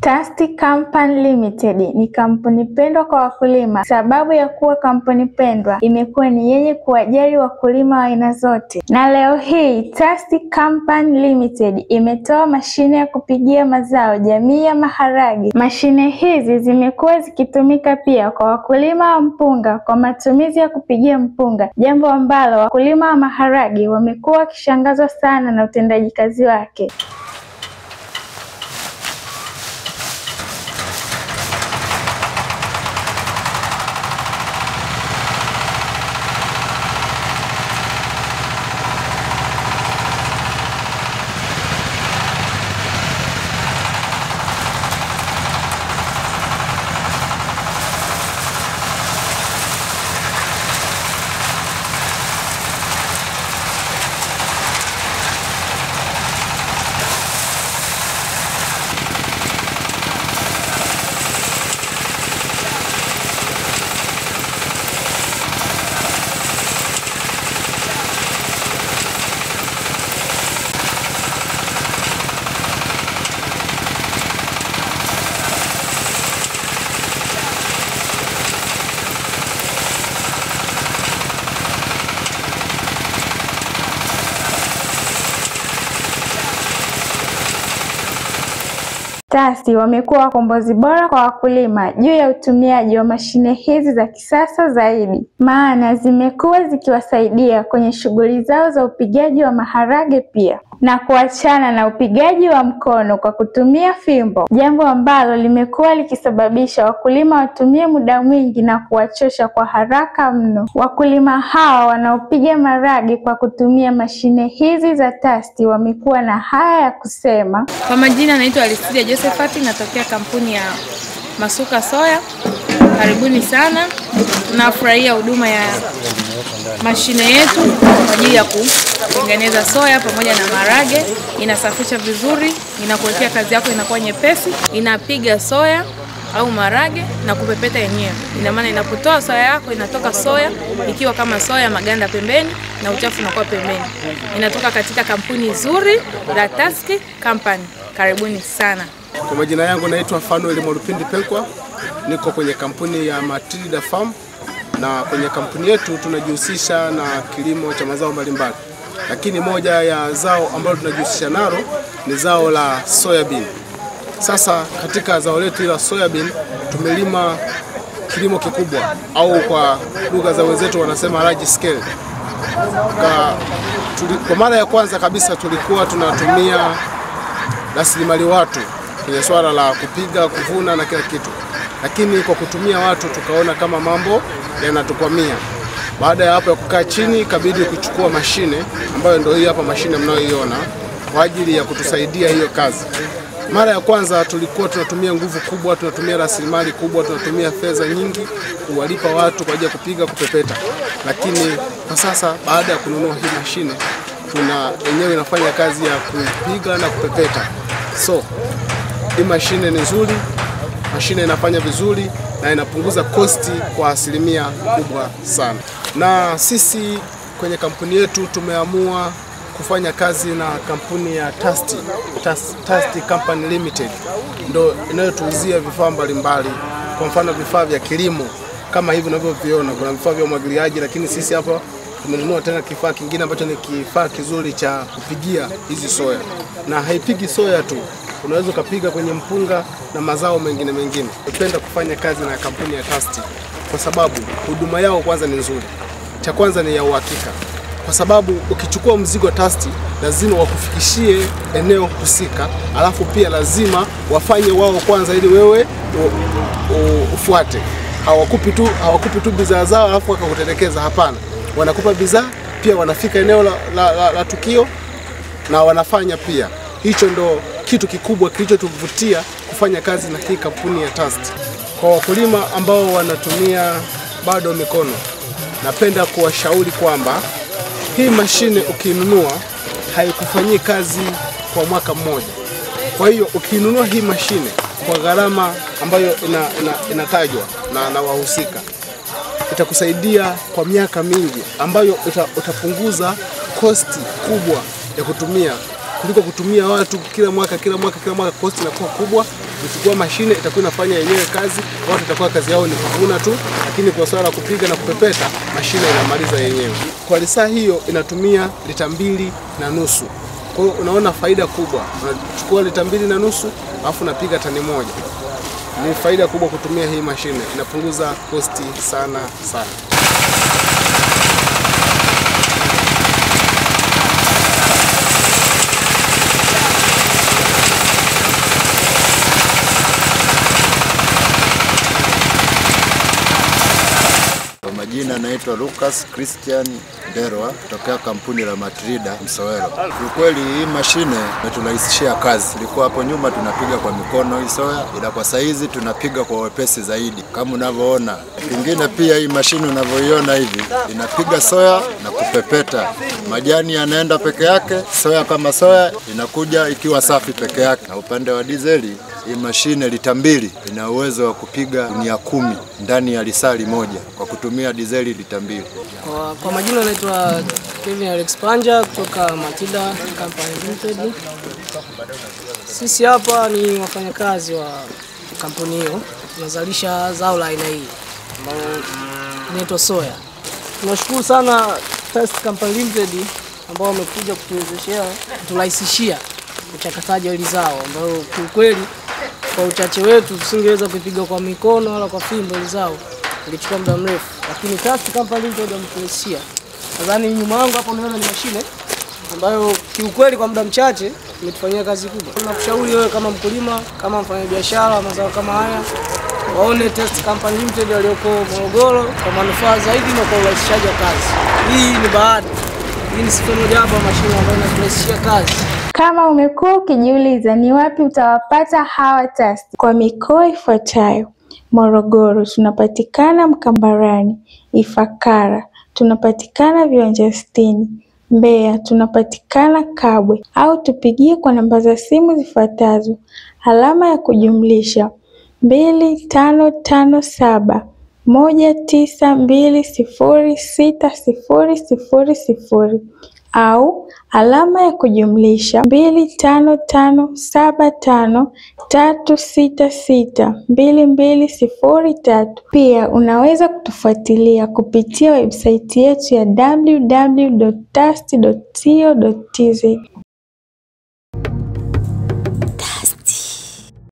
Tasti Company Limited ni kampuni pendwa kwa wakulima. Sababu ya kuwa kampuni pendwa imekuwa ni yenye kuwajali wakulima wa aina zote. Na leo hii Tasti Company Limited imetoa mashine ya kupigia mazao jamii ya maharage. Mashine hizi zimekuwa zikitumika pia kwa wakulima wa mpunga kwa matumizi ya kupigia mpunga, jambo ambalo wakulima wa maharage wamekuwa wakishangazwa sana na utendaji kazi wake. Tasti wamekuwa wakombozi bora kwa wakulima juu ya utumiaji wa mashine hizi za kisasa zaidi, maana zimekuwa zikiwasaidia kwenye shughuli zao za upigaji wa maharage pia na kuachana na upigaji wa mkono kwa kutumia fimbo, jambo ambalo limekuwa likisababisha wakulima watumie muda mwingi na kuwachosha kwa haraka mno. Wakulima hawa wanaopiga maharage kwa kutumia mashine hizi za Tasti wamekuwa na haya ya kusema. Kwa majina naitwa Alicia Josephat, natokea kampuni ya Masuka Soya. Karibuni sana. Tunafurahia huduma ya mashine yetu kwa ajili ya kutengeneza soya pamoja na maharage. Inasafisha vizuri, inakuwekea kazi yako inakuwa nyepesi, inapiga soya au maharage na kupepeta yenyewe. Ina maana inapotoa soya yako inatoka soya ikiwa kama soya, maganda pembeni na uchafu unakuwa pembeni. Inatoka katika kampuni nzuri la Tasti Company. Karibuni sana. Kwa majina yangu naitwa Fanuel Molupindi Pelkwa. Niko kwenye kampuni ya Matilda Farm, na kwenye kampuni yetu tunajihusisha na kilimo cha mazao mbalimbali. Lakini moja ya zao ambalo tunajihusisha nalo ni zao la soybean. Sasa katika zao letu la soybean tumelima kilimo kikubwa, au kwa lugha za wenzetu wanasema large scale. Kwa mara ya kwanza kabisa tulikuwa tunatumia rasilimali watu kwenye swala la kupiga, kuvuna na kila kitu. Lakini kwa kutumia watu tukaona kama mambo yanatukwamia. Baada ya hapo ya kukaa chini kabidi kuchukua mashine ambayo ndio hii hapa mashine mnayoiona kwa ajili ya kutusaidia hiyo kazi. Mara ya kwanza tulikuwa tunatumia nguvu kubwa, tunatumia rasilimali kubwa, tunatumia fedha nyingi kuwalipa watu kwa ajili ya kupiga, kupepeta. Lakini kwa sasa baada ya kununua hii mashine yenyewe inafanya kazi ya kupiga na kupepeta. So hii mashine ni nzuri, mashine inafanya vizuri na inapunguza kosti kwa asilimia kubwa sana. Na sisi kwenye kampuni yetu tumeamua kufanya kazi na kampuni ya Tasti Company Limited, ndio inayotuuzia vifaa mbalimbali. Kwa mfano vifaa vya kilimo kama hivi unavyoviona, kuna vifaa vya umwagiliaji, lakini sisi hapa tumenunua tena kifaa kingine ambacho ni kifaa kizuri cha kupigia hizi soya. Na haipigi soya tu, unaweza kupiga kwenye mpunga na mazao mengine. Napenda kufanya kazi na kampuni ya Tasti kwa sababu huduma yao kwanza ni nzuri. Cha kwanza ni ya uhakika, kwa sababu ukichukua mzigo Tasti lazima wakufikishie eneo husika, alafu pia lazima wafanye wao kwanza ili wewe ufuate. Hawakupi tu bidhaa zao alafu wakakutelekeza, hapana. Wanakupa bidhaa, pia wanafika eneo la tukio na wanafanya pia. Hicho ndo kitu kikubwa kilichotuvutia kufanya kazi na hii kampuni ya Tasti. Kwa wakulima ambao wanatumia bado mikono, napenda kuwashauri kwamba hii mashine ukinunua haikufanyii kazi kwa mwaka mmoja. Kwa hiyo ukinunua hii mashine kwa gharama ambayo inatajwa na wahusika, itakusaidia kwa miaka mingi, ambayo utapunguza kosti kubwa ya kutumia kuliko kutumia watu kila mwaka, cost inakuwa kubwa Ukichukua mashine itakuwa inafanya yenyewe kazi, watu itakuwa kazi yao ni kuvuna tu, lakini kwa swala kupiga na kupepeta mashine inamaliza yenyewe. Kwa lisaa hiyo inatumia lita 2.5. Kwa hiyo unaona faida kubwa. Unachukua lita 2.5 alafu unapiga tani moja. Ni faida kubwa kutumia hii mashine, inapunguza kosti sana. Kwa majina naitwa Lucas Christian Nderwa kutoka kampuni la Matrida Msowero. Kwa kweli hii mashine imeturahisishia kazi. Ilikuwa hapo nyuma tunapiga kwa mikono hii soya, ila kwa saizi tunapiga kwa wepesi zaidi kama unavyoona. Kingine pia hii mashine unavyoiona hivi inapiga soya na kupepeta. Majani yanaenda peke yake, soya kama soya inakuja ikiwa safi peke yake. Na upande wa dizeli hii mashine lita 2 ina uwezo wa kupiga gunia 10 ndani ya lisali moja kwa kutumia dizeli lita 2. Kwa majina naitwa Kevin Alex Panja kutoka Matrida Company Limited. Sisi hapa ni wafanyakazi wa kampuni hiyo, tunazalisha zao la aina hii ambalo inaitwa soya. Tunashukuru sana Test Company Limited ambao wamekuja kuturahisishia uchakataji wa zao ambao kiukweli kwa uchache wetu tusingeweza kupiga kwa mikono wala kwa fimbo zao, ilichukua muda mrefu, lakini Test Company Limited wamekuishia. Nadhani nyuma yangu hapo unaona ni mashine ambayo kiukweli kwa muda mchache imetufanyia kazi kubwa. Tunakushauri wewe kama mkulima, kama mfanyabiashara mazao kama haya, waone Test Company Limited walioko Morogoro kwa manufaa zaidi na kwa urahisishaji wa kazi. Hii ni baada. Hii ni sifa moja hapa mashine ambayo inaturahisishia kazi. Kama umekuwa ukijiuliza ni wapi utawapata hawa Test, kwa mikoa ifuatayo: Morogoro tunapatikana Mkambarani, Ifakara tunapatikana Viwanja 60, Mbeya tunapatikana Kabwe, au tupigie kwa namba za simu zifuatazo: +257 1920600 au +25753662203. Pia unaweza kutufuatilia kupitia website yetu ya www.tast.co.tz.